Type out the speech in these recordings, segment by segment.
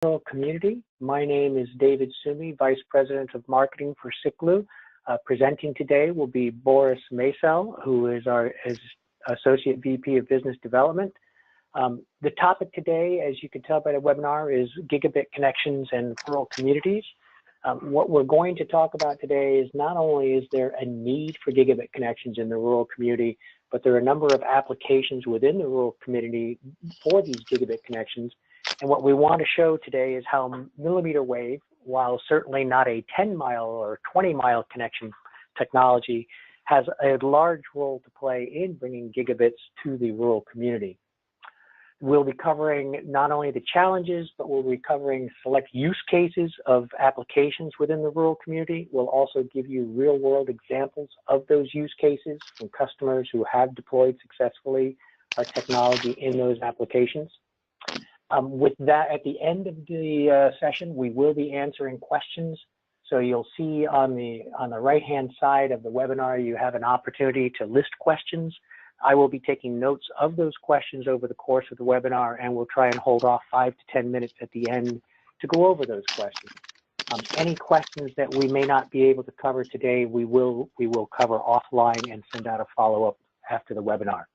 Community. My name is David Sumi, Vice President of Marketing for Siklu. Presenting today will be Boris Maisel, who is our Associate VP of Business Development. The topic today, as you can tell by the webinar, is Gigabit connections and rural communities. What we're going to talk about today is not only is there a need for gigabit connections in the rural community, but there are a number of applications within the rural community for these gigabit connections. And what we want to show today is how millimeter wave, while certainly not a 10-mile or 20-mile connection technology, has a large role to play in bringing gigabits to the rural community. We'll be covering not only the challenges, but we'll be covering select use cases of applications within the rural community. We'll also give you real-world examples of those use cases from customers who have deployed successfully our technology in those applications. With that, at the end of the session, we will be answering questions. So you'll see on the right-hand side of the webinar, you have an opportunity to list questions. I will be taking notes of those questions over the course of the webinar, and we'll try and hold off 5 to 10 minutes at the end to go over those questions. Any questions that we may not be able to cover today, we will cover offline and send out a follow-up after the webinar.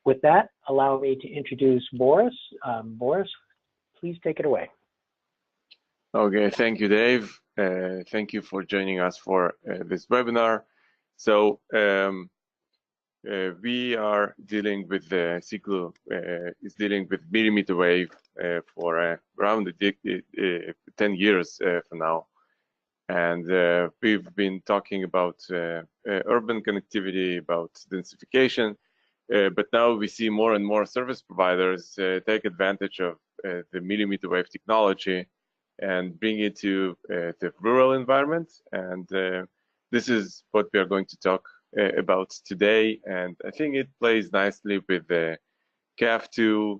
With that, allow me to introduce Boris. Boris, please take it away. Okay, thank you, Dave. Thank you for joining us for this webinar. So we are dealing with Siklu is dealing with millimeter wave for around 10 years from now, and we've been talking about urban connectivity, about densification. But now we see more and more service providers take advantage of the millimeter wave technology and bring it to the rural environment. And this is what we are going to talk about today. And I think it plays nicely with the CAF2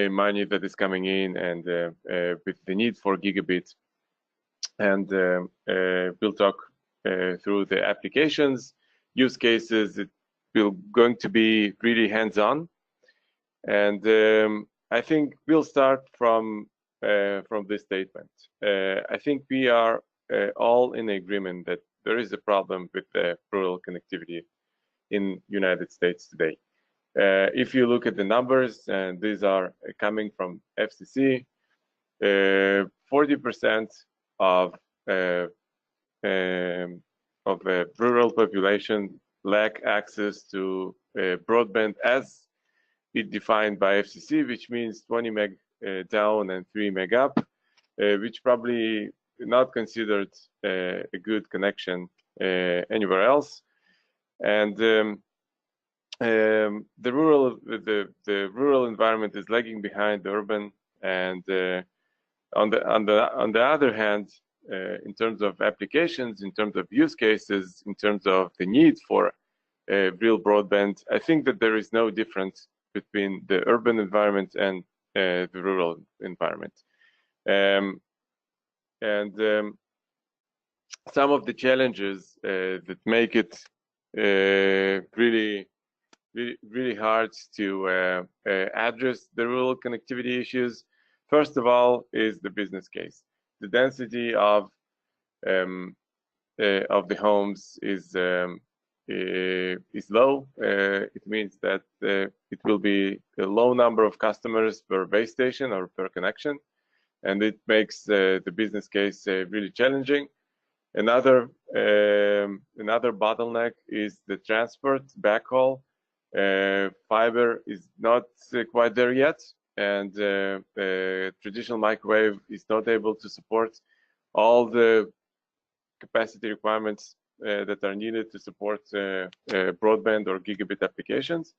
money that is coming in and with the need for gigabit. And we'll talk through the applications, use cases. We're going to be really hands-on, and I think we'll start from this statement. I think we are all in agreement that there is a problem with the rural connectivity in United States today. If you look at the numbers, and these are coming from FCC, 40% of the rural population lack access to broadband as it defined by FCC, which means 20 meg down and 3 meg up, which probably not considered a good connection anywhere else. And the rural environment is lagging behind the urban. And on the other hand, in terms of applications, in terms of use cases, in terms of the need for real broadband, I think that there is no difference between the urban environment and the rural environment. Some of the challenges that make it really hard to address the rural connectivity issues, first of all, is the business case. The density of the homes is low. It means that it will be a low number of customers per base station or per connection, and it makes the business case really challenging. Another bottleneck is the transport backhaul. Fiber is not quite there yet, and traditional microwave is not able to support all the capacity requirements that are needed to support broadband or gigabit applications.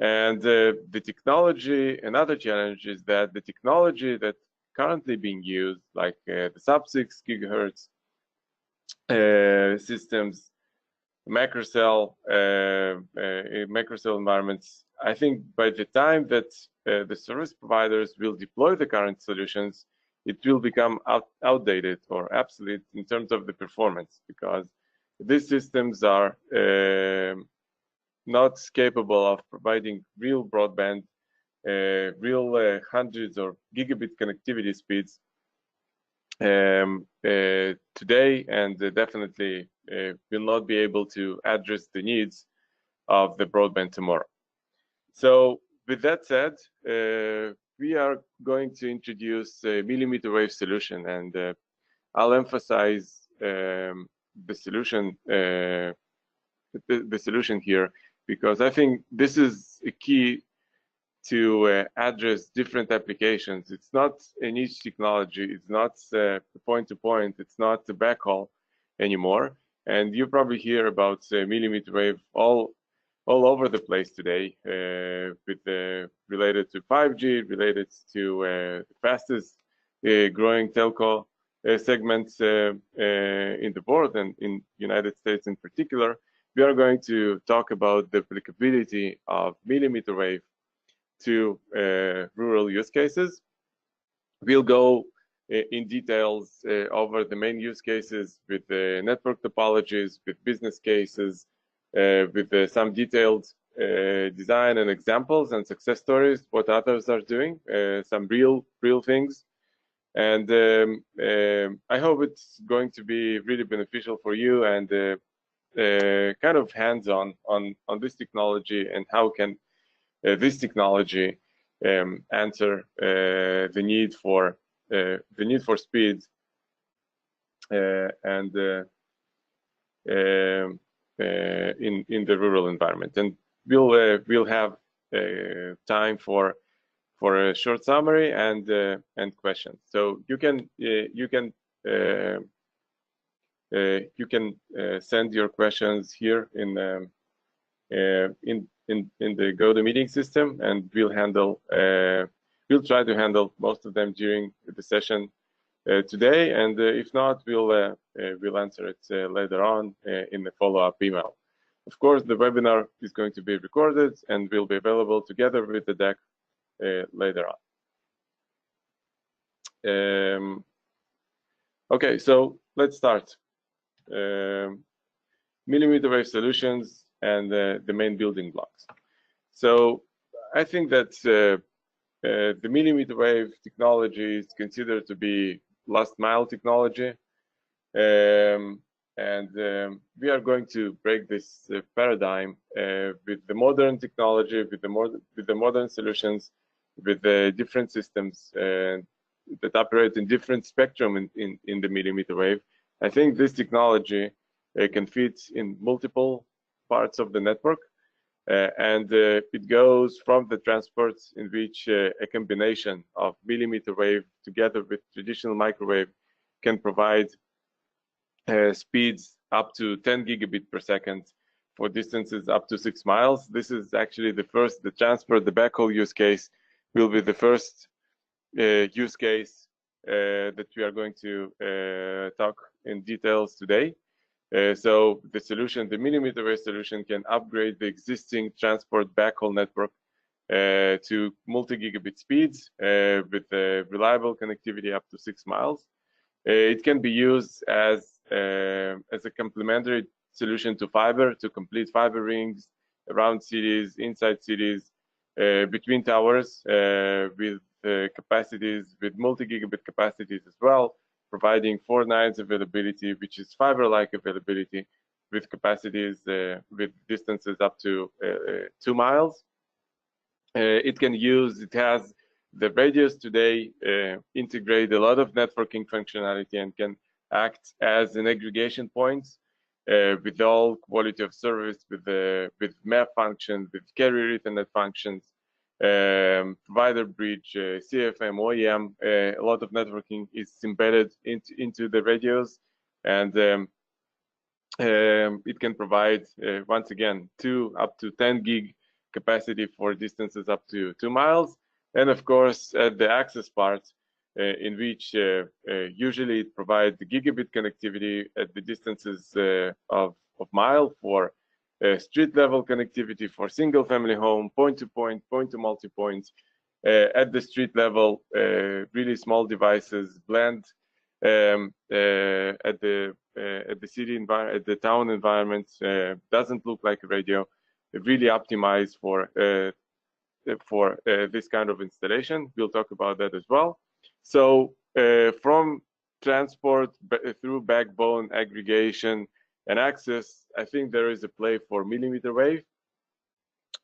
And the technology, another challenge is that the technology that currently being used, like the sub-6 gigahertz systems, macrocell environments, I think by the time that the service providers will deploy the current solutions, it will become outdated or obsolete in terms of the performance, because these systems are not capable of providing real broadband real hundreds or gigabit connectivity speeds today, and definitely will not be able to address the needs of the broadband tomorrow. So with that said, we are going to introduce a millimeter wave solution, and I'll emphasize the solution here, because I think this is a key to address different applications. It's not a niche technology. It's not point-to-point. It's not the backhaul anymore. And you probably hear about millimeter wave all over the place today, related to 5G, related to the fastest growing telco segments in the world, and in United States in particular. We are going to talk about the applicability of millimeter wave to rural use cases. We'll go in details over the main use cases with the network topologies, with business cases, with some detailed design and examples and success stories, what others are doing, some real things. And I hope it's going to be really beneficial for you, and kind of hands-on on this technology, and how can this technology answer the need for speed and in the rural environment. And we'll have time for a short summary and questions. So you can send your questions here in the GoToMeeting system, and we'll try to handle most of them during the session today, and if not, we'll answer it later on in the follow-up email. Of course, the webinar is going to be recorded and will be available together with the deck later on. Okay, so let's start. Millimeter wave solutions and the main building blocks. So I think that the millimeter wave technology is considered to be last mile technology, and we are going to break this paradigm with the modern technology, with the modern solutions, with the different systems that operate in different spectrum in the millimeter wave. I think this technology can fit in multiple parts of the network, and it goes from the transports in which a combination of millimeter wave together with traditional microwave can provide speeds up to 10 gigabit per second for distances up to 6 miles. This is actually the transport, the backhaul use case will be the first use case that we are going to talk in details today. So the solution, the millimeter wave solution, can upgrade the existing transport backhaul network to multi-gigabit speeds with reliable connectivity up to 6 miles. It can be used as a complementary solution to fiber, to complete fiber rings around cities, inside cities, between towers, with capacities, with multi-gigabit capacities as well, providing 4 nines availability, which is fiber-like availability, with capacities with distances up to 2 miles. It has the radios today integrate a lot of networking functionality and can act as an aggregation point with all quality of service, with map functions, with carrier Ethernet functions, provider bridge, CFM, OEM. A lot of networking is embedded into the radios, and it can provide once again up to 10 gig capacity for distances up to 2 miles. And of course, at the access part, in which usually it provides the gigabit connectivity at the distances of mile for street level connectivity for single family home, point to point, point to multi-point. At the street level, really small devices blend at the city environment, at the town environment, doesn't look like a radio. Really optimized for for this kind of installation. We'll talk about that as well. So from transport through backbone aggregation and access, I think there is a play for millimeter wave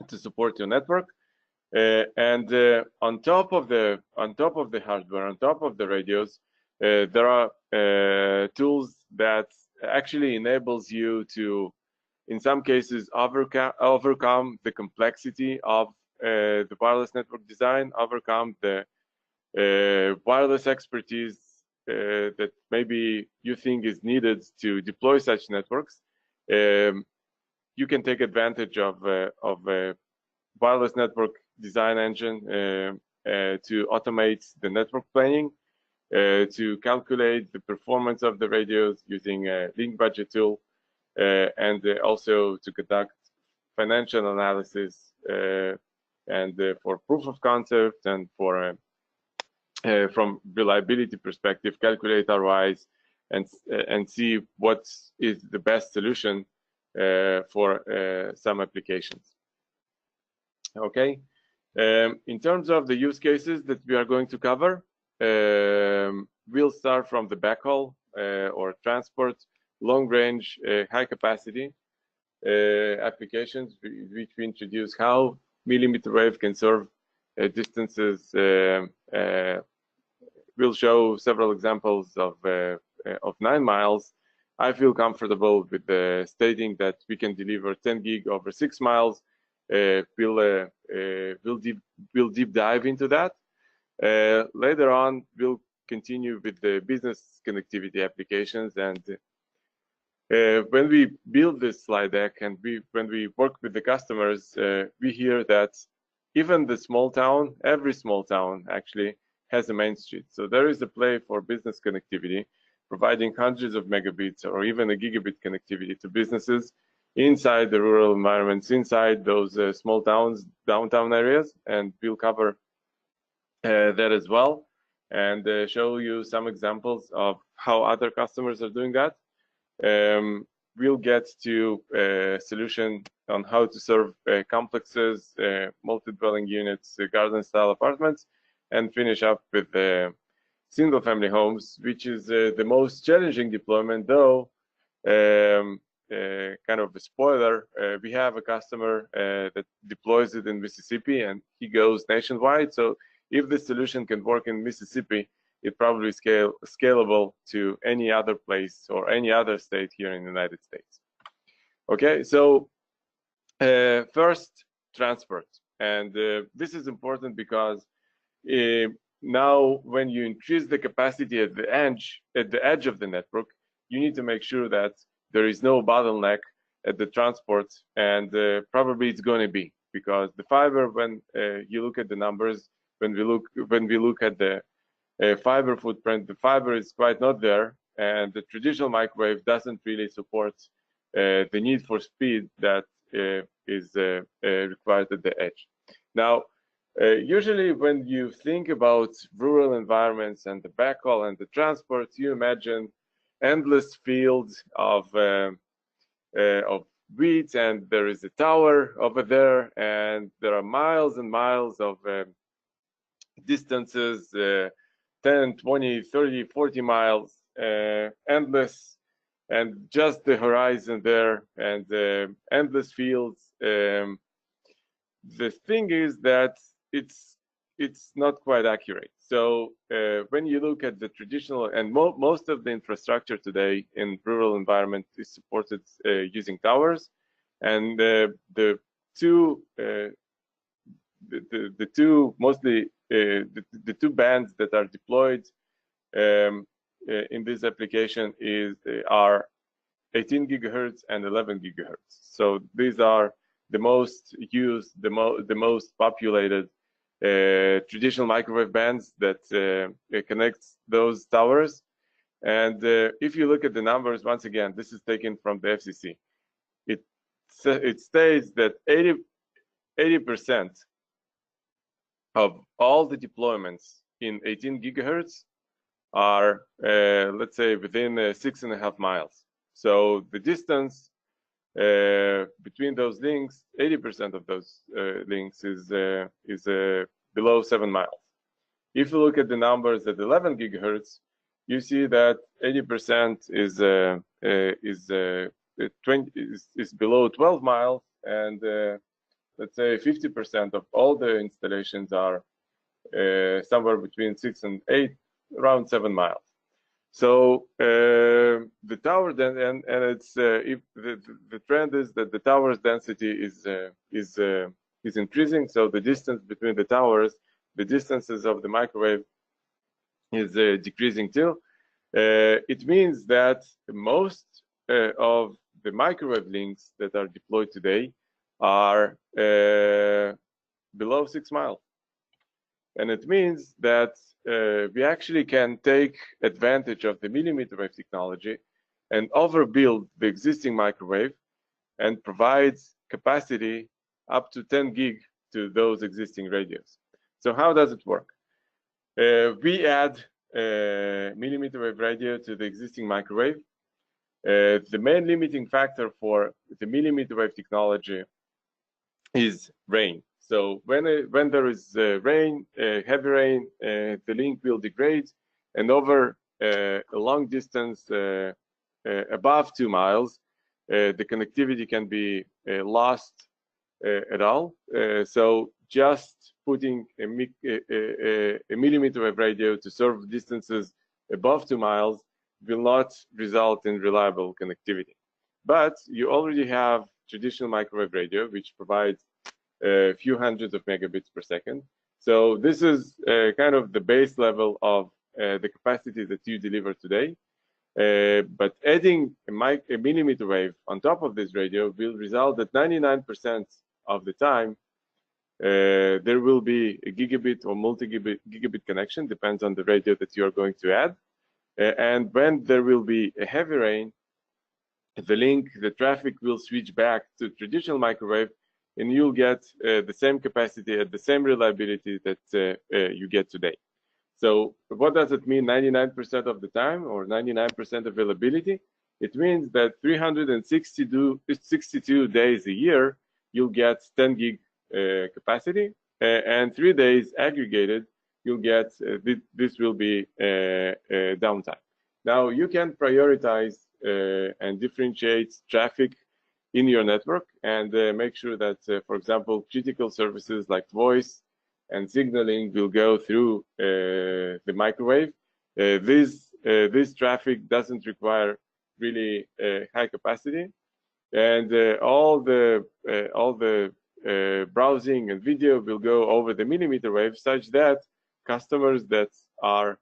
to support your network. And on top of the hardware, on top of the radios, there are tools that actually enables you to, in some cases, overcome the complexity of the wireless network design, overcome the wireless expertise that maybe you think is needed to deploy such networks. You can take advantage of a wireless network design engine to automate the network planning, to calculate the performance of the radios using a link budget tool, and also to conduct financial analysis and for proof of concept, and for from reliability perspective, calculate ROIs and see what is the best solution for some applications. Okay. In terms of the use cases that we are going to cover, we'll start from the backhaul or transport, long range, high capacity applications, which we introduce how millimeter wave can serve distances. We'll show several examples of 9 miles. I feel comfortable with stating that we can deliver 10 gig over 6 miles. We'll deep dive into that. Later on, we'll continue with the business connectivity applications. And when we build this slide deck and when we work with the customers, we hear that even the small town, every small town actually has a main street. So there is a play for business connectivity, providing hundreds of megabits or even a gigabit connectivity to businesses inside the rural environments, inside those small towns, downtown areas. And we'll cover that as well, and show you some examples of how other customers are doing that. We'll get to a solution on how to serve complexes, multi-dwelling units, garden-style apartments, and finish up with single-family homes, which is the most challenging deployment, though. Kind of a spoiler, we have a customer that deploys it in Mississippi, and he goes nationwide. So if the solution can work in Mississippi, it probably scalable to any other place or any other state here in the United States. Okay, so first, transport. And this is important because now when you increase the capacity at the edge of the network, you need to make sure that there is no bottleneck at the transport, and probably it's going to be, because the fiber, when you look at the numbers, when we look at the fiber footprint, the fiber is quite not there, and the traditional microwave doesn't really support the need for speed that is required at the edge. Now, usually when you think about rural environments and the backhaul and the transport, you imagine endless fields of weeds, and there is a tower over there, and there are miles and miles of distances, 10, 20, 30, 40 miles, endless, and just the horizon there, and endless fields. The thing is that it's not quite accurate. So when you look at the traditional, and most of the infrastructure today in rural environment is supported using towers, and the two bands that are deployed in this application are 18 gigahertz and 11 gigahertz. So these are the most used, the most populated traditional microwave bands that connects those towers. And if you look at the numbers, once again, this is taken from the FCC. It states that 80% of all the deployments in 18 gigahertz are, let's say, within 6.5 miles. So the distance between those links, 80% of those links is below 7 miles. If you look at the numbers at 11 gigahertz, you see that 80% is below 12 miles, and let's say 50% of all the installations are somewhere between 6 and 8, around 7 miles. So the tower then, and it's if the trend is that the tower's density is increasing. So the distance between the towers, the distances of the microwave, is decreasing too. It means that most of the microwave links that are deployed today are below 6 miles, and it means that we actually can take advantage of the millimeter wave technology and overbuild the existing microwave and provide capacity up to 10 gig to those existing radios. So how does it work? We add millimeter wave radio to the existing microwave. The main limiting factor for the millimeter wave technology is rain. So when there is rain, heavy rain, the link will degrade, and over a long distance above 2 miles, the connectivity can be lost at all. So just putting a millimeter wave radio to serve distances above 2 miles will not result in reliable connectivity. But you already have traditional microwave radio, which provides a few hundreds of megabits per second. So this is kind of the base level of the capacity that you deliver today. But adding a millimeter wave on top of this radio will result that 99% of the time there will be a gigabit or multi-gigabit connection, depends on the radio that you are going to add. And when there will be a heavy rain, the traffic will switch back to traditional microwave, and you'll get the same capacity at the same reliability that you get today. So what does it mean 99% of the time or 99% availability? It means that 362 days a year, you'll get 10 gig capacity, and 3 days aggregated, you'll get, this will be downtime. Now you can prioritize and differentiate traffic in your network and make sure that, for example, critical services like voice and signaling will go through the microwave. This traffic doesn't require really high capacity, and all the browsing and video will go over the millimeter wave, such that customers that are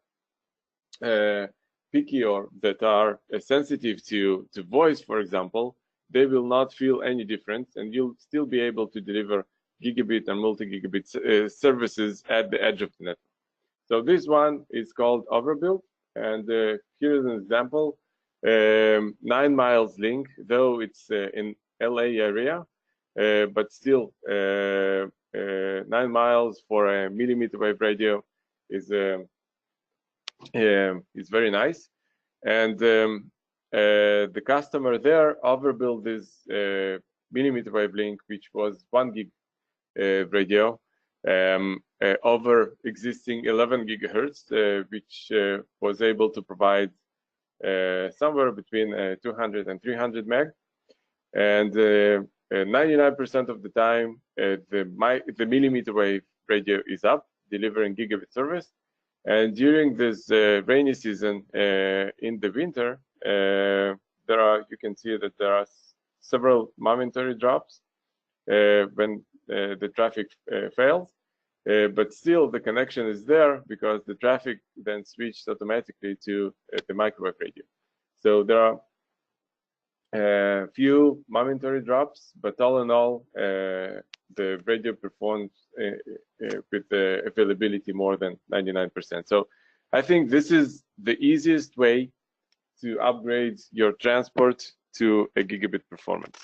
picky or that are sensitive to voice, for example, they will not feel any difference, and you'll still be able to deliver gigabit and multi-gigabit services at the edge of the network. So this one is called Overbuild, and here is an example. 9 miles link, though it's in LA area, but still 9 miles for a millimeter wave radio is very nice. And the customer there overbuilt this millimeter wave link, which was 1 gig radio over existing 11 gigahertz, which was able to provide somewhere between 200 and 300 meg. And 99% of the time, the millimeter wave radio is up, delivering gigabit service. And during this rainy season in the winter, you can see that there are several momentary drops when the traffic fails, but still the connection is there because the traffic then switched automatically to the microwave radio. So there are few momentary drops, but all in all, the radio performs with the availability more than 99%. So I think this is the easiest way to upgrade your transport to a gigabit performance.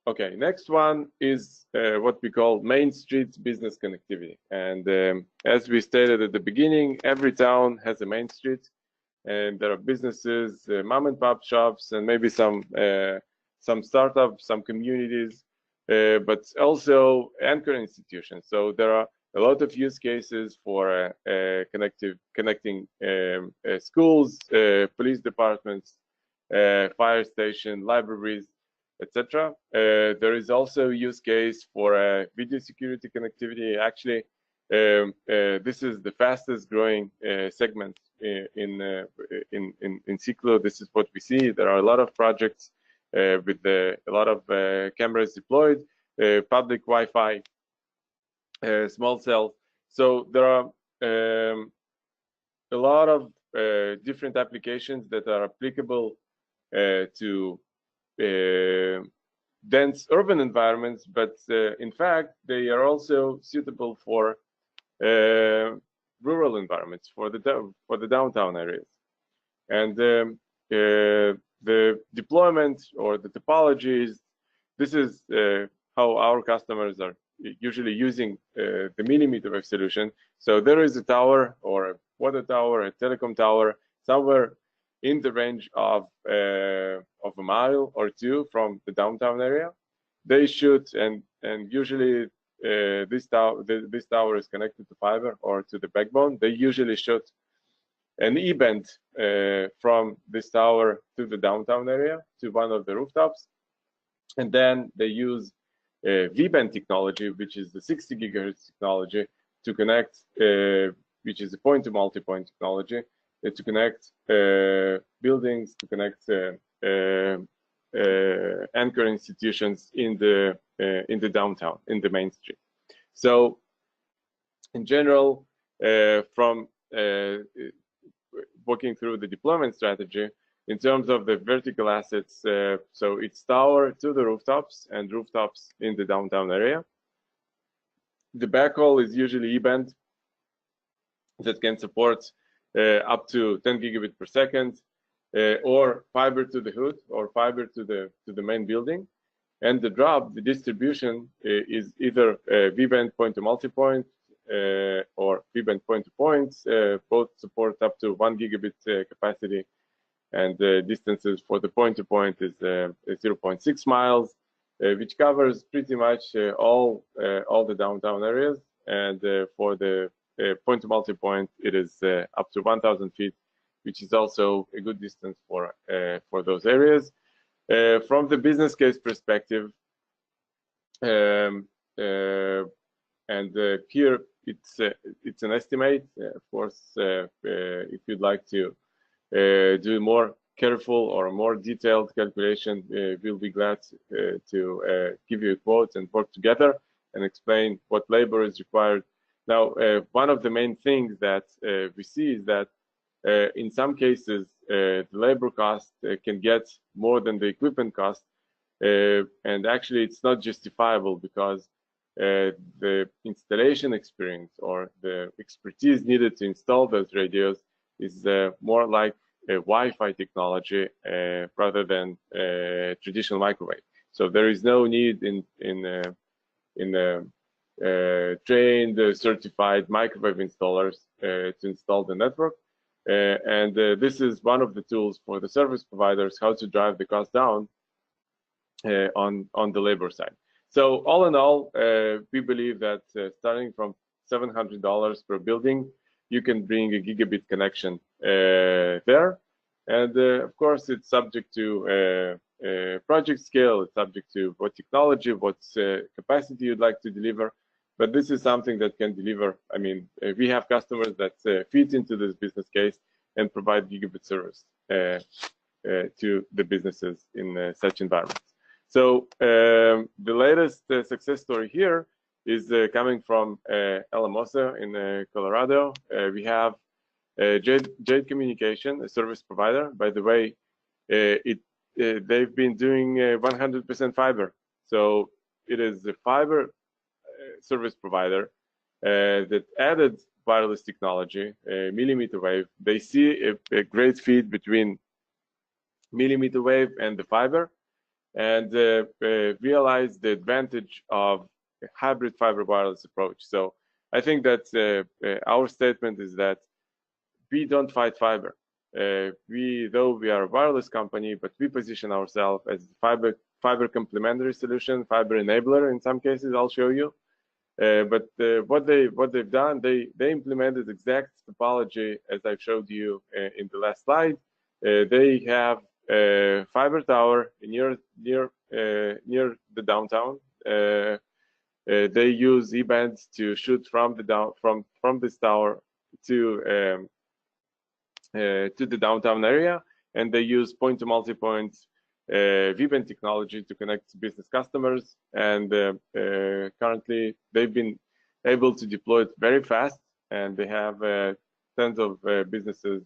Okay, next one is what we call Main Street business connectivity. And as we stated at the beginning, every town has a main street. and there are businesses, mom and pop shops, and maybe some startups, some communities, but also anchor institutions. So there are a lot of use cases for connecting schools, police departments, fire station, libraries, etc. There is also use case for video security connectivity. Actually, this is the fastest growing segment in Siklu. This is what we see. There are a lot of projects with a lot of cameras deployed, public Wi-Fi, small cells. So there are a lot of different applications that are applicable to dense urban environments, but in fact, they are also suitable for rural environments, for the downtown areas. And the deployment or the topologies, this is how our customers are usually using the millimeter wave solution. So there is a tower or a water tower, a telecom tower, somewhere in the range of a mile or two from the downtown area. They shoot, and usually this tower is connected to fiber or to the backbone. They usually shoot an E-band from this tower to the downtown area, to one of the rooftops. And then they use V-band technology, which is the 60 gigahertz technology, to connect, which is a point-to-multipoint technology, to connect buildings, to connect anchor institutions in the downtown, in the main street. So, in general, from walking through the deployment strategy, in terms of the vertical assets, so it's tower to the rooftops and rooftops in the downtown area. The backhaul is usually E-band that can support up to 10 gigabit per second, or fiber to the hood, or fiber to the main building. And the drop, the distribution, is either V-band point-to-multipoint or V-band point-to-point. Both support up to 1 gigabit capacity, and the distances for the point-to-point is 0.6 miles, which covers pretty much all the downtown areas. And for the point-to-multipoint, it is up to 1,000 feet, which is also a good distance for those areas. From the business case perspective, and here it's an estimate. Of course, if you'd like to do more careful or more detailed calculation, we'll be glad to give you a quote and work together and explain what labor is required. Now, one of the main things that we see is that in some cases, the labor cost can get more than the equipment cost, and actually it's not justifiable because the installation experience or the expertise needed to install those radios is more like a Wi-Fi technology rather than traditional microwave. So there is no need in trained, certified microwave installers to install the network. And this is one of the tools for the service providers, how to drive the cost down on the labor side. So all in all, we believe that starting from $700 per building, you can bring a gigabit connection there. And of course, it's subject to project scale, it's subject to what technology, what capacity you'd like to deliver. But this is something that can deliver. I mean, we have customers that fit into this business case and provide gigabit service to the businesses in such environments. So the latest success story here is coming from Alamosa in Colorado. We have Jade Communication, a service provider. By the way, they've been doing 100% fiber. So it is a fiber service provider that added wireless technology, millimeter wave. They see a great fit between millimeter wave and the fiber, and realize the advantage of a hybrid fiber wireless approach. So I think that our statement is that we don't fight fiber. though we are a wireless company, but we position ourselves as fiber complementary solution, fiber enabler in some cases. I'll show you. But what they've done, they implemented exact topology as I showed you in the last slide. They have a fiber tower near the downtown. They use E-bands to shoot from this tower to the downtown area, and they use point-to-multipoint V-band technology to connect to business customers. And currently, they've been able to deploy it very fast, and they have tons of businesses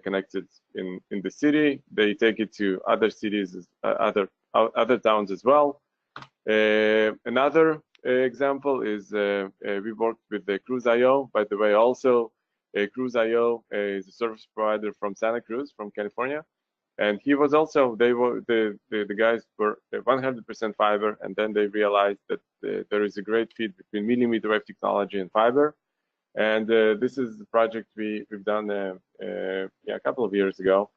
connected in the city. They take it to other cities, other towns as well. Another example is we worked with the Cruz.io. By the way, also Cruz.io is a service provider from Santa Cruz, from California, and he was also the guys were 100% fiber, and then they realized that there is a great fit between millimeter wave technology and fiber, and this is the project we've done a couple of years ago,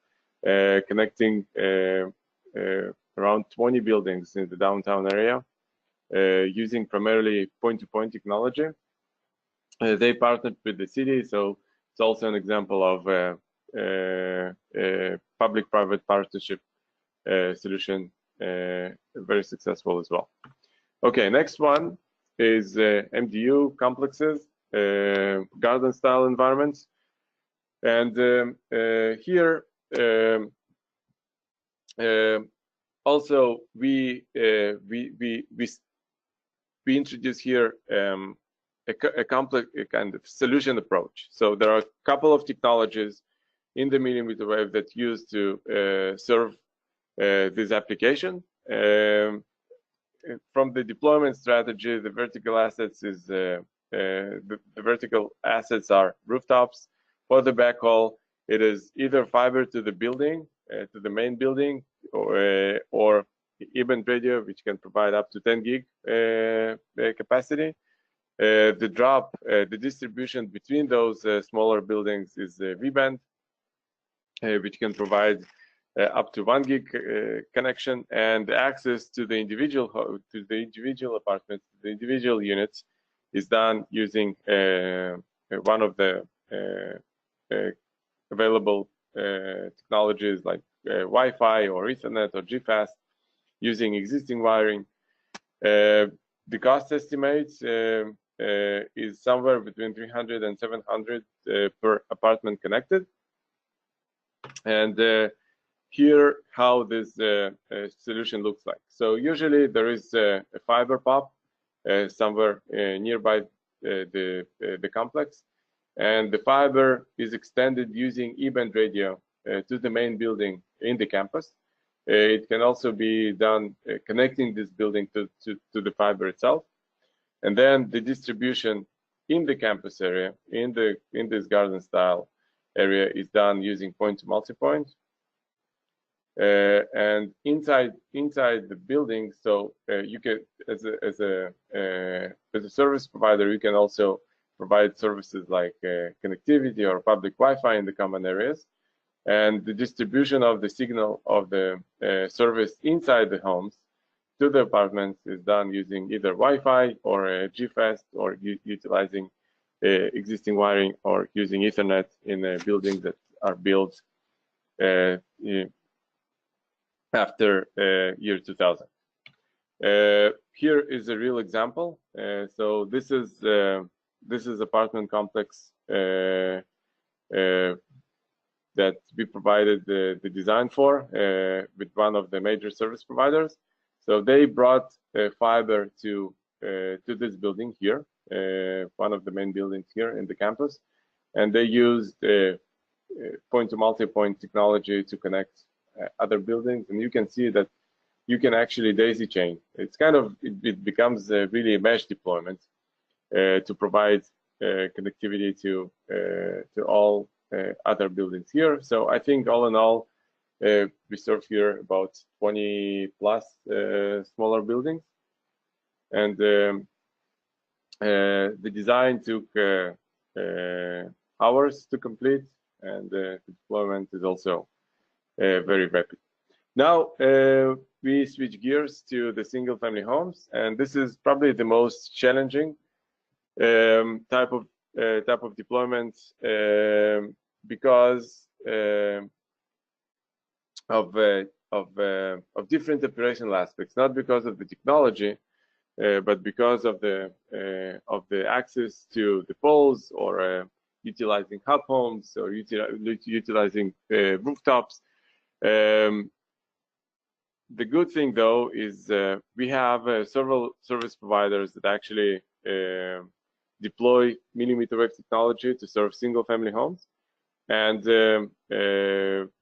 connecting around 20 buildings in the downtown area using primarily point-to-point technology. They partnered with the city, so it's also an example of public-private partnership solution, very successful as well. Okay, next one is MDU complexes, garden-style environments, and here also we introduce here a complex kind of solution approach. So there are a couple of technologies in the millimeter wave that use to serve this application. From the deployment strategy, the vertical assets is the vertical assets are rooftops. For the backhaul, it is either fiber to the building, to the main building, or E-band radio, which can provide up to 10 gig capacity. The drop, the distribution between those smaller buildings is V-band, which can provide up to 1 gig connection, and access to the individual apartments, the individual units, is done using one of the available technologies like Wi-Fi or Ethernet or GFast, using existing wiring. The cost estimates is somewhere between 300 and 700 per apartment connected. And here how this solution looks like. So usually there is a fiber pop somewhere nearby the complex, and the fiber is extended using E-band radio to the main building in the campus. It can also be done connecting this building to the fiber itself, and then the distribution in the campus area, in this garden style area, is done using point-to-multipoint. And inside the building, so you can, as a service provider, you can also provide services like connectivity or public Wi-Fi in the common areas. And the distribution of the signal of the service inside the homes to the apartments is done using either Wi-Fi or GFast, or utilizing existing wiring, or using Ethernet in buildings that are built after year 2000. Here is a real example. So this is apartment complex that we provided the design for with one of the major service providers. So they brought fiber to this building here, one of the main buildings here in the campus, and they used point-to-multipoint technology to connect other buildings. And you can see that you can actually daisy chain. It's kind of, it becomes really a mesh deployment to provide connectivity to all other buildings here. So I think all in all, we serve here about 20 plus smaller buildings, and the design took hours to complete, and the deployment is also very rapid. Now we switch gears to the single-family homes, and this is probably the most challenging type of deployment because of different operational aspects, not because of the technology, but because of the access to the poles, or utilizing hub homes, or utilizing rooftops. The good thing, though, is we have several service providers that actually deploy millimeter wave technology to serve single-family homes, and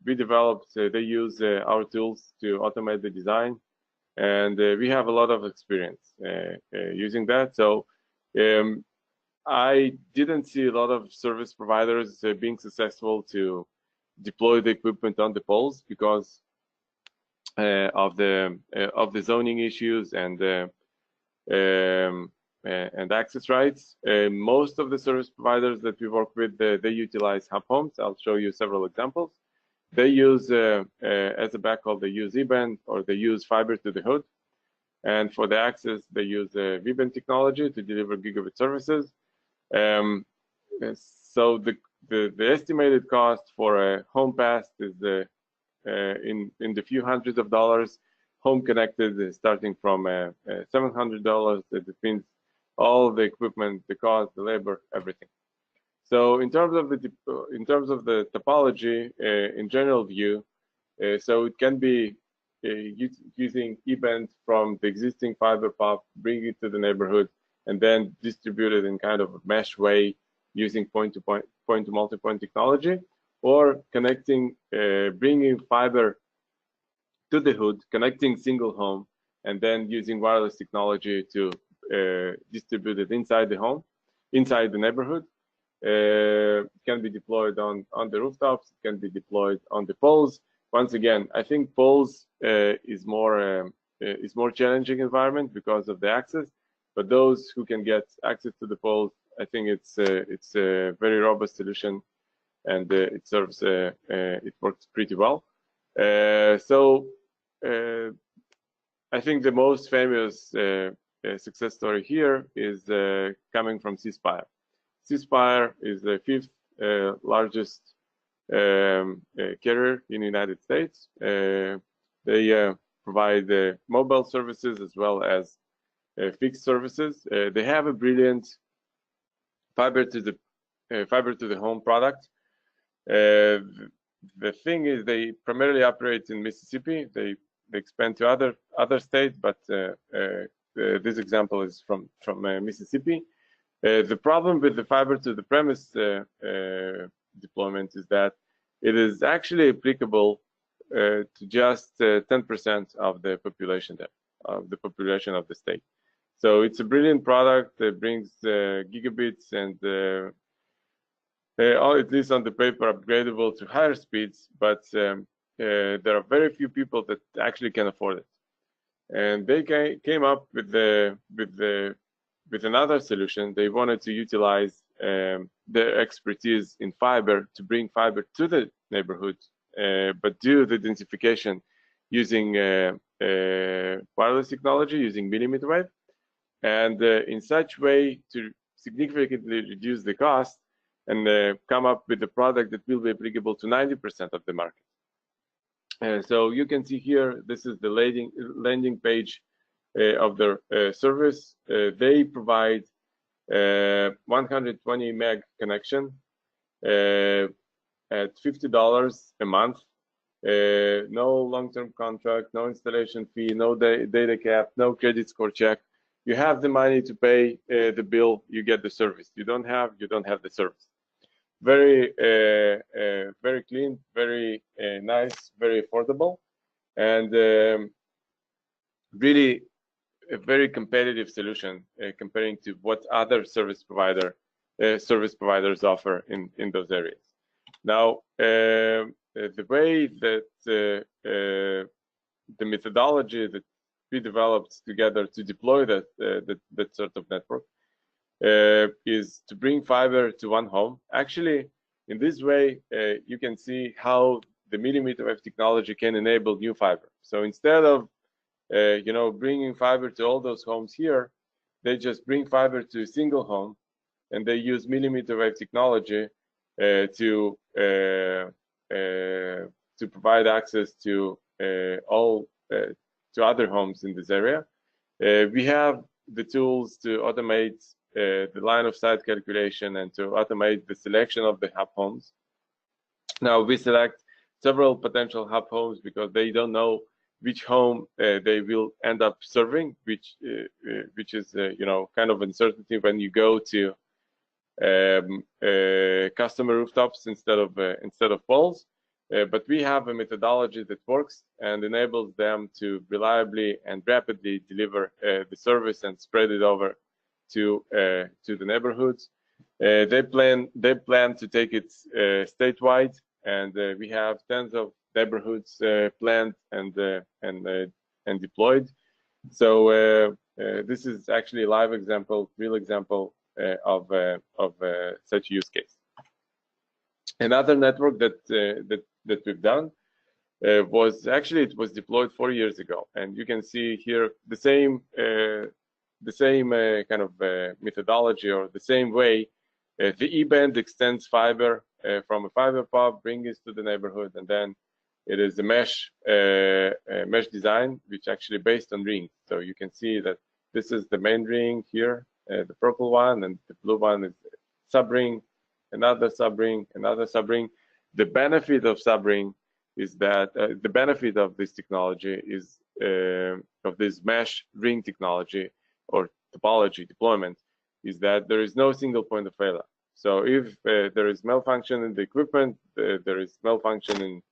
we developed. They use our tools to automate the design, and we have a lot of experience using that. So I didn't see a lot of service providers being successful to deploy the equipment on the poles because of the zoning issues and access rights. Most of the service providers that we work with, they utilize hub homes. I'll show you several examples. They use, as a backhaul, they use E-band, or they use fiber to the hood. And for the access, they use V-band technology to deliver gigabit services. So the estimated cost for a home passed is in the few hundreds of dollars. Home connected is starting from $700. That means all the equipment, the cost, the labor, everything. So in terms of the topology, in general view, so it can be using E-band from the existing fiber pop, bring it to the neighborhood, and then distribute it in kind of a mesh way using point-to-point, point-to-multipoint technology, or connecting, bringing fiber to the hood, connecting single home, and then using wireless technology to distribute it inside the home, inside the neighborhood. It can be deployed on the rooftops. It can be deployed on the poles. Once again, I think poles is more challenging environment because of the access. But those who can get access to the poles, I think it's a very robust solution, and it serves. It works pretty well. So I think the most famous success story here is coming from C-Spire. C-Spire is the 5th largest carrier in the United States. They provide mobile services as well as fixed services. They have a brilliant fiber to the home product. The thing is, they primarily operate in Mississippi. They expand to other states, but this example is from Mississippi. The problem with the fiber to the premise deployment is that it is actually applicable to just 10% of the population of the state. So it's a brilliant product that brings gigabits and at least on the paper, upgradable to higher speeds, but there are very few people that actually can afford it. And they came up with another solution. They wanted to utilize their expertise in fiber to bring fiber to the neighborhood, but do the densification using wireless technology, using millimeter wave, and in such way to significantly reduce the cost and come up with a product that will be applicable to 90% of the market. So you can see here, this is the landing page of their service. They provide 120 meg connection at $50 a month. No long-term contract, no installation fee, no data cap, no credit score check. You have the money to pay the bill, you get the service. You don't have the service. Very clean, very nice, very affordable, and really a very competitive solution comparing to what other service providers offer in those areas. Now, the way that the methodology that we developed together to deploy that sort of network is to bring fiber to one home. Actually, In this way, you can see how the millimeter wave technology can enable new fiber. So instead of bringing fiber to all those homes here, they just bring fiber to a single home, and they use millimeter wave technology to provide access to all to other homes in this area. We have the tools to automate the line of sight calculation and to automate the selection of the hub homes. Now we select several potential hub homes because they don't know which home they will end up serving, which is kind of uncertainty when you go to customer rooftops instead of poles. But we have a methodology that works and enables them to reliably and rapidly deliver the service and spread it over to the neighborhoods. They plan to take it statewide, and we have tens of neighborhoods planned and deployed. So this is actually a live example, real example of such use case. Another network that we've done was deployed 4 years ago, and you can see here the same kind of methodology, or the same way. The E-band extends fiber from a fiber pop, brings it to the neighborhood, and then it is a mesh design, which actually based on rings. So you can see that this is the main ring here, the purple one, and the blue one is subring, another subring, another subring. The benefit of subring is that the benefit of this technology is of this mesh ring technology or topology deployment is that there is no single point of failure. So if there is malfunction in the equipment, there is malfunction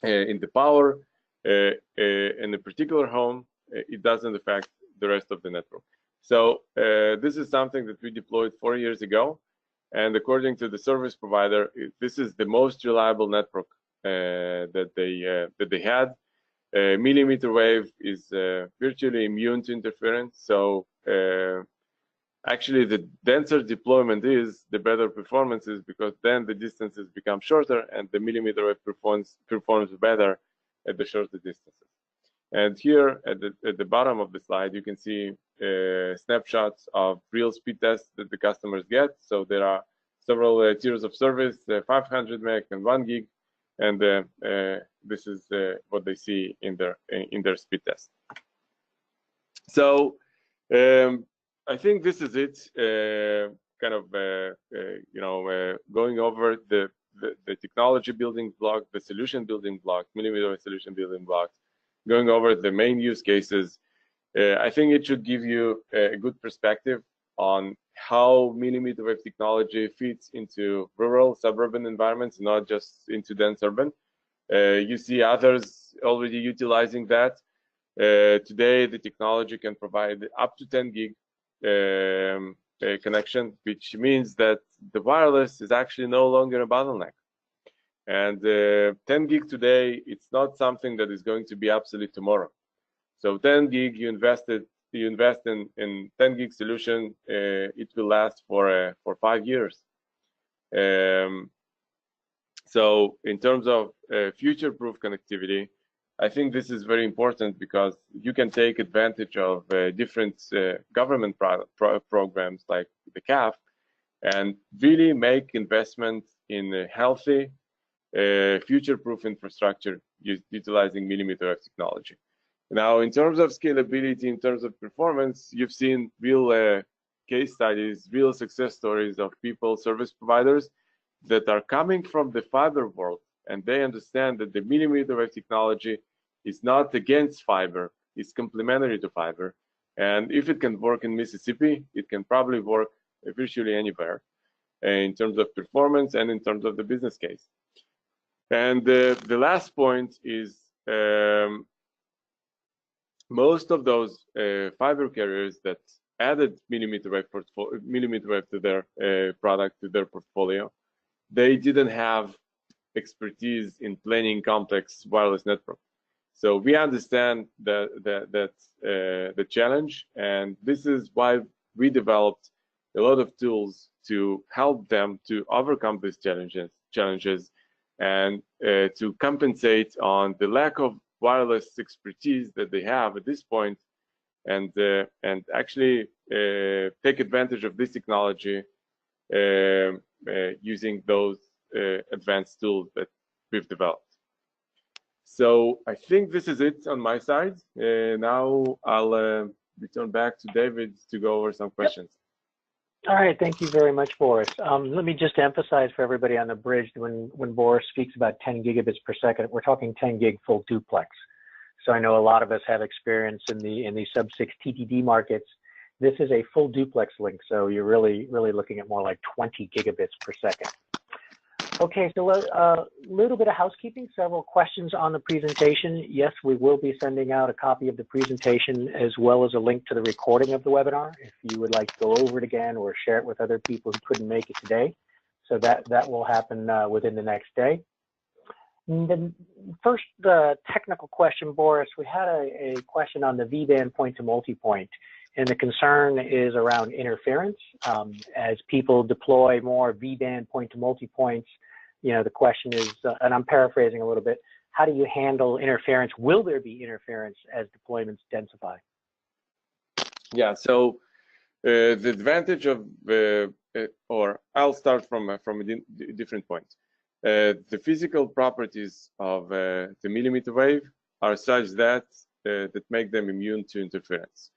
in the power in a particular home, it doesn't affect the rest of the network. So this is something that we deployed 4 years ago, and according to the service provider, this is the most reliable network that they had. Millimeter wave is virtually immune to interference. So actually, the denser deployment is, the better performance is, because then the distances become shorter and the millimeter wave performs better at the shorter distances. And here at the bottom of the slide, you can see snapshots of real speed tests that the customers get. So there are several tiers of service, 500 meg and 1 gig, and this is what they see in their speed test. So I think this is it. Kind of going over the technology building block, the solution building block, millimeter wave solution building blocks, going over the main use cases. I think it should give you a good perspective on how millimeter wave technology fits into rural, suburban environments, not just into dense urban. You see others already utilizing that. Today, the technology can provide up to 10 gig connection, which means that the wireless is actually no longer a bottleneck. And 10 gig today, it's not something that is going to be obsolete tomorrow. So 10 gig, you invest in 10 gig solution, it will last for 5 years. So in terms of future-proof connectivity, I think this is very important because you can take advantage of different government programs like the CAF and really make investments in a healthy, future-proof infrastructure utilizing millimeter wave technology. Now, in terms of scalability, in terms of performance, you've seen real case studies, real success stories of people, service providers that are coming from the fiber world, and they understand that the millimeter wave technology is not against fiber, it's complementary to fiber. And if it can work in Mississippi, it can probably work virtually anywhere in terms of performance and in terms of the business case. And the last point is most of those fiber carriers that added millimeter wave to their product, to their portfolio, they didn't have expertise in planning complex wireless network. So we understand the challenge, and this is why we developed a lot of tools to help them to overcome these challenges and to compensate on the lack of wireless expertise that they have at this point, and actually take advantage of this technology using those advanced tools that we've developed. So I think this is it on my side. Now I'll return back to David to go over some questions. All right, thank you very much, Boris. Let me just emphasize for everybody on the bridge, when Boris speaks about 10 gigabits per second, we're talking 10 gig full duplex. So I know a lot of us have experience in the sub-6 TDD markets. This is a full duplex link, so you're really looking at more like 20 gigabits per second. Okay, so a little bit of housekeeping, several questions on the presentation. Yes, we will be sending out a copy of the presentation as well as a link to the recording of the webinar if you would like to go over it again or share it with other people who couldn't make it today. So that will happen within the next day. And then first, the technical question, Boris, we had a question on the V-band point-to-multipoint. And the concern is around interference. As people deploy more V-band point-to-multipoints, you know, the question is, and I'm paraphrasing a little bit, how do you handle interference? Will there be interference as deployments densify? Yeah, so the advantage of, or I'll start from a different point. The physical properties of the millimeter wave are such that make them immune to interference.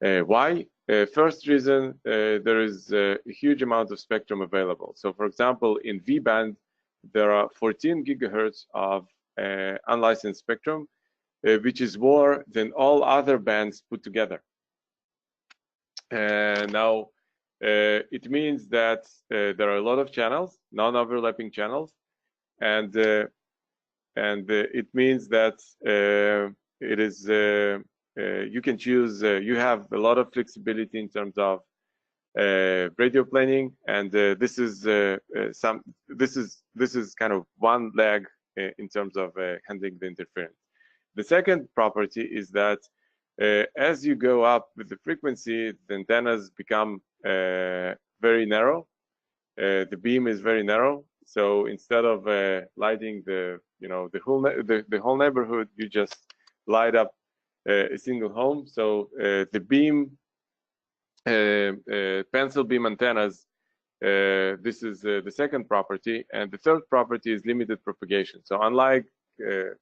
Why? First reason, there is a huge amount of spectrum available. So for example, in V-band, there are 14 gigahertz of unlicensed spectrum, which is more than all other bands put together. Now, it means that there are a lot of channels, non-overlapping channels, and it means that it is you can choose. You have a lot of flexibility in terms of radio planning, and this is kind of one leg in terms of handling the interference. The second property is that as you go up with the frequency, the antennas become very narrow. The beam is very narrow, so instead of lighting the whole neighborhood, you just light up a single home. So the beam, pencil beam antennas, this is the second property, and the third property is limited propagation. So unlike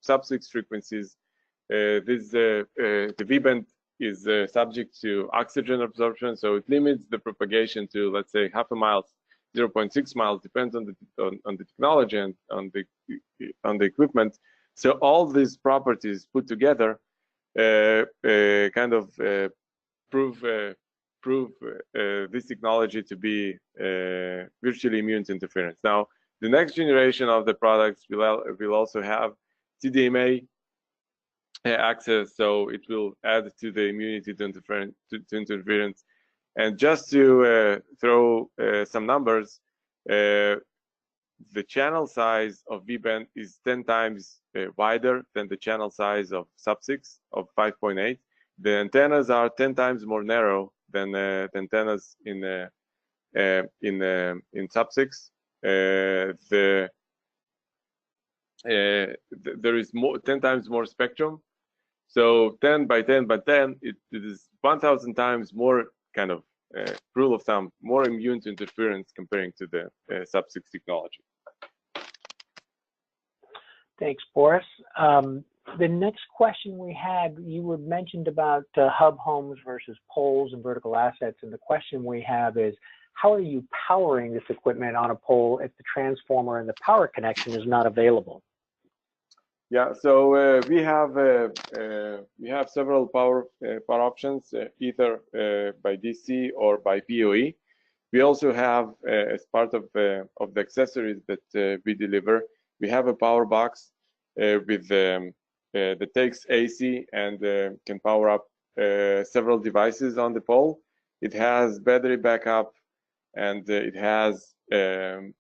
sub-6 frequencies, the V-band is subject to oxygen absorption, so it limits the propagation to, let's say, half a mile, 0.6 miles, depends on the technology and on the equipment. So all these properties put together kind of prove this technology to be virtually immune to interference. Now, the next generation of the products will also have CDMA access, so it will add to the immunity to interference. And just to throw some numbers, the channel size of V-band is 10 times wider than the channel size of sub-6 of 5.8. The antennas are 10 times more narrow than the antennas in sub-6. There is 10 times more spectrum. So 10 by 10 by 10, it is 1,000 times more kind of rule of thumb, more immune to interference comparing to the sub-6 technology. Thanks, Boris. The next question we had, you were mentioned about hub homes versus poles and vertical assets, and the question we have is, how are you powering this equipment on a pole if the transformer and the power connection is not available? Yeah, so we have several power options, either by DC or by PoE. We also have, as part of the accessories that we deliver, we have a power box with that takes AC and can power up several devices on the pole. It has battery backup, and it has a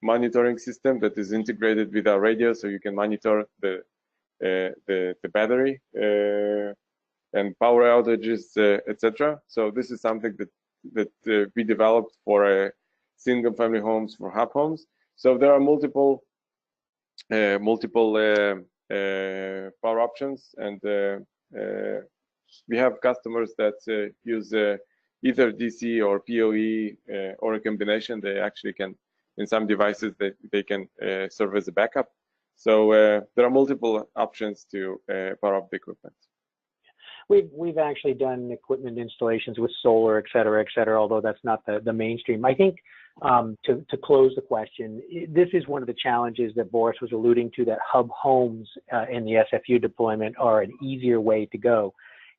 monitoring system that is integrated with our radio, so you can monitor the battery and power outages, etc. So this is something that we developed for single-family homes, for hub homes. So there are multiple power options, and we have customers that use either DC or PoE or a combination. They actually can, in some devices, they can serve as a backup. So there are multiple options to power up the equipment. We've actually done equipment installations with solar, et cetera, although that's not the mainstream. I think to close the question, this is one of the challenges that Boris was alluding to, that hub homes in the SFU deployment are an easier way to go.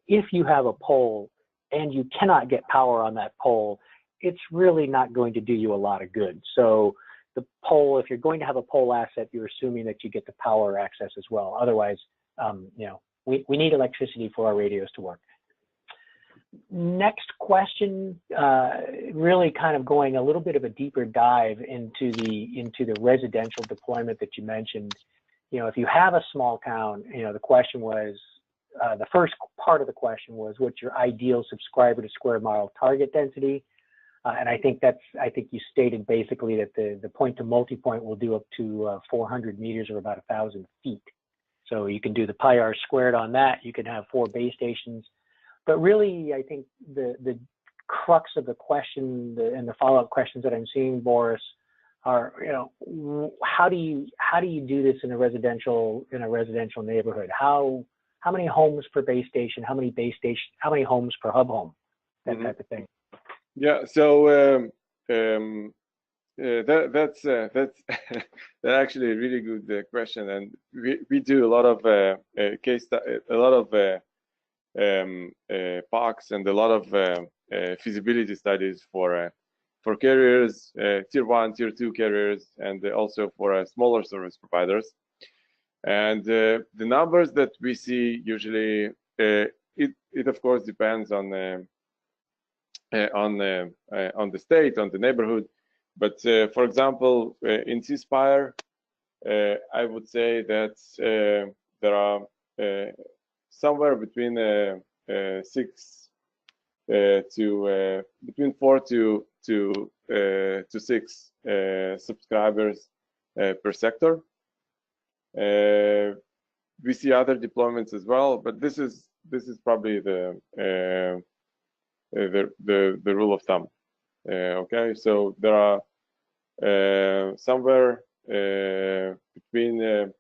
If you have a pole and you cannot get power on that pole, it's really not going to do you a lot of good. So the pole, if you're going to have a pole asset, you're assuming that you get the power access as well. Otherwise, you know, we need electricity for our radios to work. Next question, really kind of going a little bit of a deeper dive into the residential deployment that you mentioned. You know, if you have a small town, you know, the question was, the first part of the question was, what's your ideal subscriber to square mile target density? And I think you stated basically that the point to multi-point will do up to 400 meters or about 1,000 feet. So you can do the pi r squared on that. You can have 4 base stations. But really, I think the crux of the question and the follow-up questions that I'm seeing, Boris, are, you know, how do you do this in a residential neighborhood? How many homes per base station? How many homes per hub home? That type of thing. Yeah. So that's actually a really good question, and we do a lot of POCs and a lot of feasibility studies for carriers, tier 1, tier 2 carriers, and also for smaller service providers. And the numbers that we see usually, it of course depends on the state, on the neighborhood. But for example, in C-Spire, I would say that there are somewhere between between 4 to 6 subscribers per sector. We see other deployments as well, but this is probably the rule of thumb. Okay, so there are somewhere between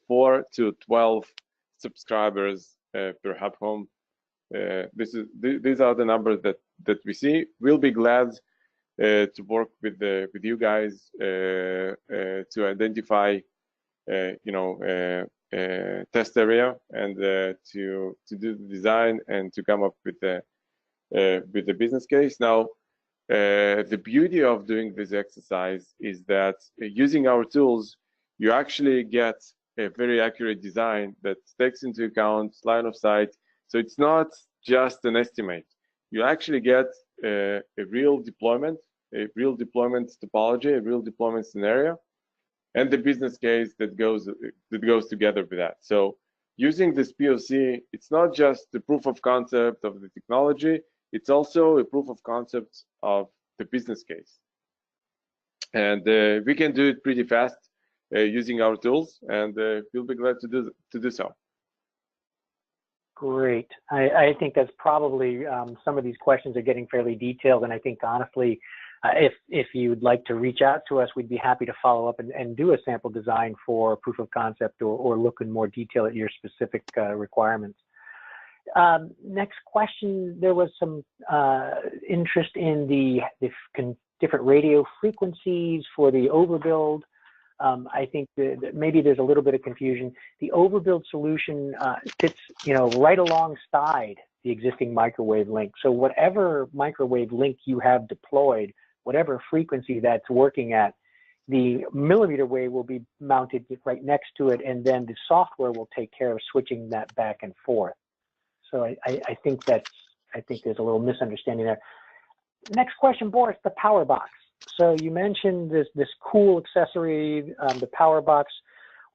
4 to 12 subscribers per hub home. These are the numbers that we see. We'll be glad to work with you guys to identify test area and to do the design and to come up with the business case. Now, the beauty of doing this exercise is that using our tools, you actually get a very accurate design that takes into account line of sight. So it's not just an estimate. You actually get a real deployment topology, a real deployment scenario, and the business case that goes together with that. So using this POC, it's not just the proof of concept of the technology, it's also a proof of concept of the business case. And we can do it pretty fast using our tools, and we'll be glad to do so. Great. I think that's probably some of these questions are getting fairly detailed, and I think honestly, if you'd like to reach out to us, we'd be happy to follow up and do a sample design for proof of concept or look in more detail at your specific requirements. Next question, there was some interest in the different radio frequencies for the overbuild. I think that maybe there's a little bit of confusion. The overbuild solution sits, right alongside the existing microwave link. So whatever microwave link you have deployed, whatever frequency that's working at, the millimeter wave will be mounted right next to it, and then the software will take care of switching that back and forth. So I think there's a little misunderstanding there. Next question, Boris, the power box. So you mentioned this cool accessory, the power box.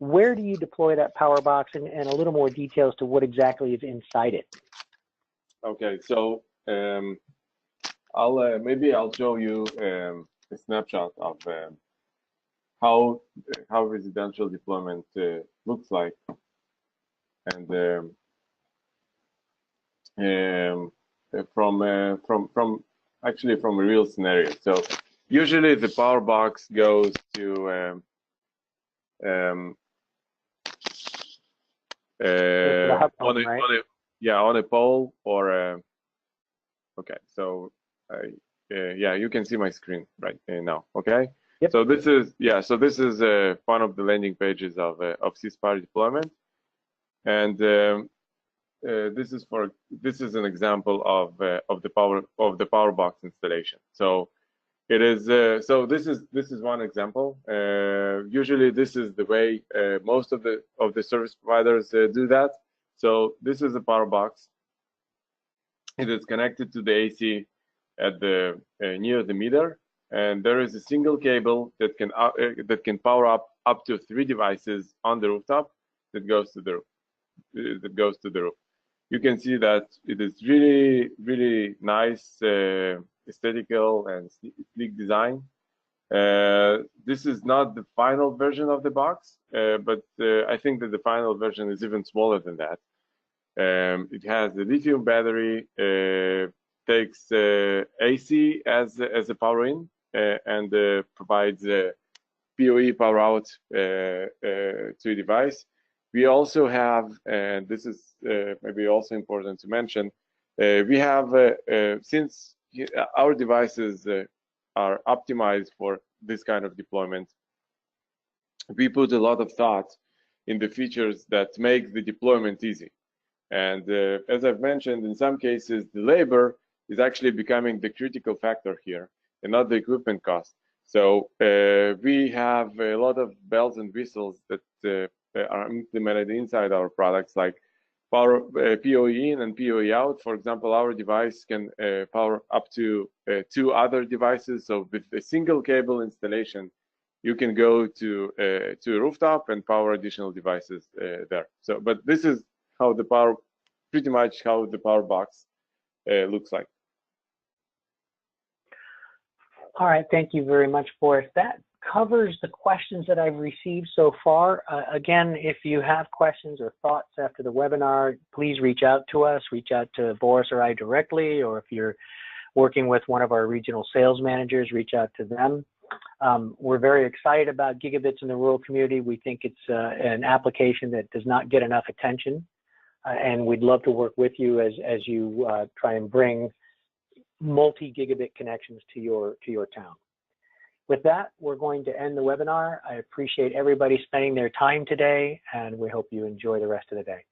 where do you deploy that power box, and a little more details to what exactly is inside it? Okay, so maybe I'll show you a snapshot of how residential deployment looks like, and from a real scenario. So usually the power box goes to on a pole, or okay. So yeah, you can see my screen right now. Okay. Yep. So this is one of the landing pages of CSPAR deployment, and this is an example of the power box installation. So it is this is one example. Usually this is the way most of the service providers do that. So this is a power box. It is connected to the AC at the near the meter, and there is a single cable that can power up to 3 devices on the rooftop that goes to the roof. You can see that it is really nice, aesthetical and sleek design. This is not the final version of the box, but I think that the final version is even smaller than that. It has the lithium battery, takes AC as a power in, and provides PoE power out to a device. We also have, and this is maybe also important to mention, we have, since our devices are optimized for this kind of deployment, we put a lot of thought in the features that make the deployment easy. And as I've mentioned, in some cases, the labor is actually becoming the critical factor here, and not the equipment cost. So we have a lot of bells and whistles that are implemented inside our products, like power PoE in and PoE out. For example, our device can power up to 2 other devices. So with a single cable installation, you can go to a rooftop and power additional devices there. So, but this is how pretty much how the power box looks like. All right, thank you very much, Boris. That covers the questions that I've received so far. Again, if you have questions or thoughts after the webinar, please reach out to us, reach out to Boris or I directly, or if you're working with one of our regional sales managers, reach out to them. We're very excited about gigabits in the rural community. We think it's an application that does not get enough attention, and we'd love to work with you as you try and bring multi-gigabit connections to your town. With that, we're going to end the webinar. I appreciate everybody spending their time today, and we hope you enjoy the rest of the day.